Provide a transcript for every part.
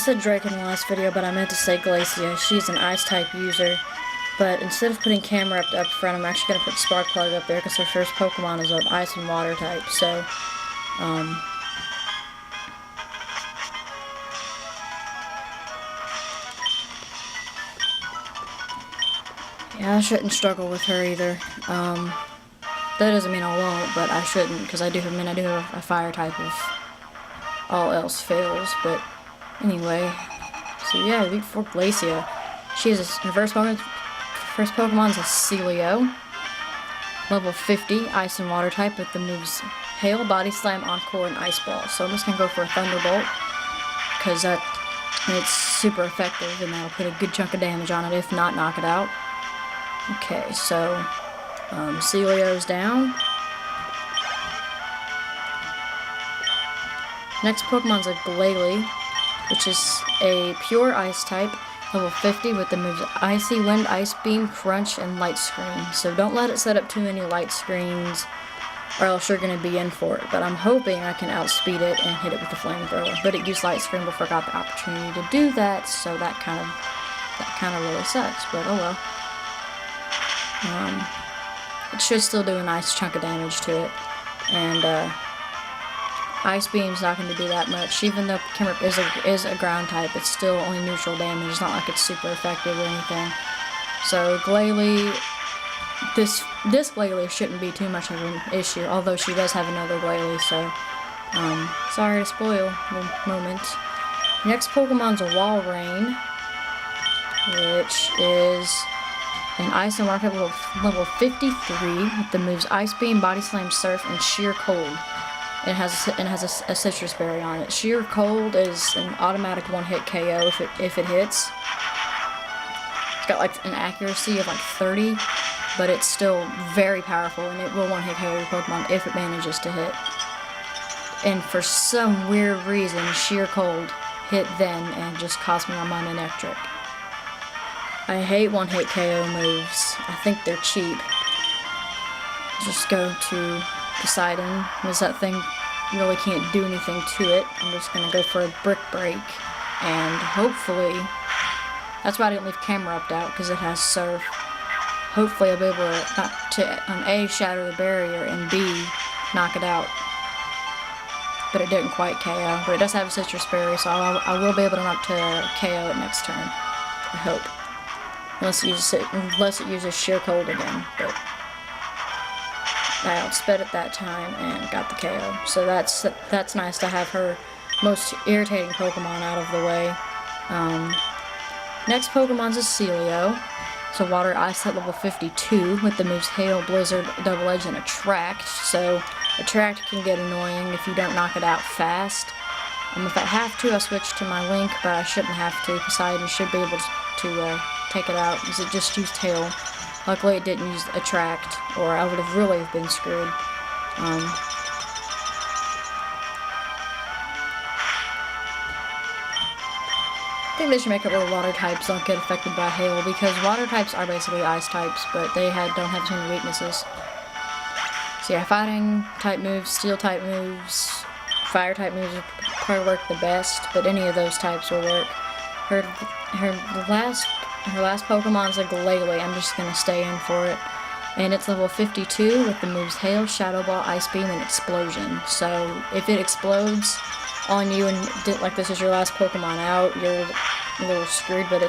said Drake in the last video, but I meant to say Glacia. She's an Ice-type user. But instead of putting camera up front, I'm actually going to put Sparkplug up there because her first Pokemon is an Ice and Water type. So, yeah, I shouldn't struggle with her either. That doesn't mean I won't, but I shouldn't, because I do have a fire type if all else fails. But anyway, so yeah, Elite Four Glacia. She has her first Pokemon is a Sealeo, level 50, Ice and Water type with the moves Hail, Body Slam, Encore, and Ice Ball. So I'm just gonna go for a Thunderbolt because it's super effective and that'll put a good chunk of damage on it, if not knock it out. Okay, so Sealeo's down. Next Pokemon's a Glalie, which is a pure Ice type, level 50 with the moves Icy Wind, Ice Beam, Crunch, and Light Screen. So don't let it set up too many light screens or else you're going to be in for it. But I'm hoping I can outspeed it and hit it with the Flamethrower. But it used Light Screen before I got the opportunity to do that, so that kind of really sucks, but oh well. It should still do a nice chunk of damage to it, and Ice Beam's not going to do that much. Even though Pokemon is a ground type, it's still only neutral damage. It's not like it's super effective or anything. So Glalie, this Glalie shouldn't be too much of an issue, although she does have another Glalie, so sorry to spoil the moment. Next Pokemon's a Walrein, which is an Ice and Water level 53 with the moves Ice Beam, Body Slam, Surf, and Sheer Cold. It has a Sitrus berry on it. Sheer Cold is an automatic one-hit KO if it hits. It's got like an accuracy of like 30, but it's still very powerful, and it will one-hit KO your Pokemon if it manages to hit. And for some weird reason, Sheer Cold hit then and just cost me on my Manectric. I hate one-hit KO moves. I think they're cheap. Just go to Poseidon, because that thing really can't do anything to it. I'm just going to go for a Brick Break, and hopefully, that's why I didn't leave camera up out, because it has Surf. Hopefully I'll be able to A, shatter the barrier, and B, knock it out. But it didn't quite KO, but it does have a Sitrus berry, so I will be able to KO it next turn. I hope. Unless it uses Sheer Cold again, but I outsped it that time and got the KO. So that's nice to have her most irritating Pokemon out of the way. Next Pokemon's a Sealeo. So Water Ice at level 52 with the moves Hail, Blizzard, Double Edge, and Attract. So Attract can get annoying if you don't knock it out fast. If I have to, I'll switch to my Link, but I shouldn't have to. Poseidon should be able to take it out, because it just used Hail. Luckily it didn't use Attract, or I would have really been screwed. I think they should make it where water types don't get affected by Hail, because water types are basically Ice types, but they don't have too many weaknesses. So yeah, Fighting type moves, Steel type moves, Fire type moves would probably work the best, but any of those types will work. Her last Pokemon's a Glalie. I'm just gonna stay in for it, and it's level 52 with the moves Hail, Shadow Ball, Ice Beam, and Explosion. So if it explodes on you and like this is your last Pokemon out, you're a little screwed. But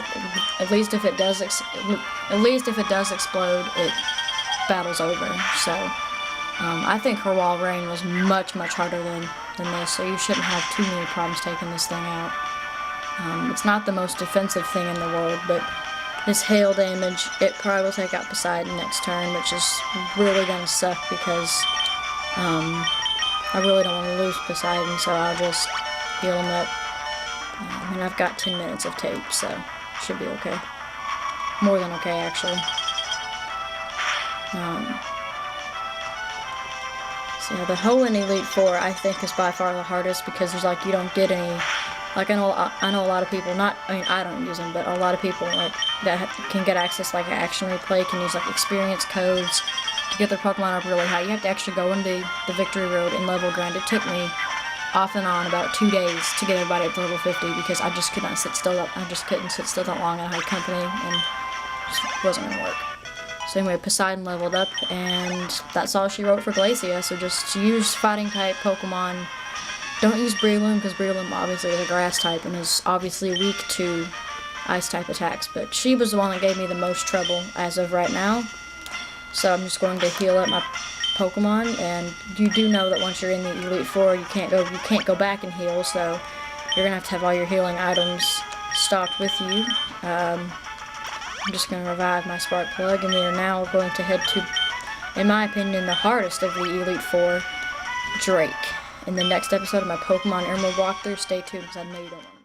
at least if it does explode, it battle's over. So I think her Walrein was much harder than this, so you shouldn't have too many problems taking this thing out. It's not the most defensive thing in the world, but this Hail damage, it probably will take out Poseidon next turn, which is really going to suck because I really don't want to lose Poseidon, so I'll just heal him up. And I've got 10 minutes of tape, so should be okay. More than okay, actually. So yeah, the Ho in Elite Four I think is by far the hardest, because there's like you don't get any. Like I know a lot of people, I don't use them, but a lot of people like that can get access, like Action Replay, can use like experience codes to get their Pokemon up really high. You have to actually go into the Victory Road and level grind. It took me off and on about 2 days to get everybody up to level 50 because I just could not sit still. I just couldn't sit still that long, and I had company, and it just wasn't gonna work. So anyway, Poseidon leveled up, and that's all she wrote for Glacia. So just use fighting type Pokemon. Don't use Breloom, because Breloom obviously is a grass type and is obviously weak to ice type attacks. But she was the one that gave me the most trouble as of right now. So I'm just going to heal up my Pokemon, and you do know that once you're in the Elite Four, you can't go back and heal. So you're gonna have to have all your healing items stocked with you. I'm just going to revive my Spark Plug, and we are now going to head to, in my opinion, the hardest of the Elite Four, Drake. In the next episode of my Pokemon Emerald walkthrough, stay tuned because I know you don't want to.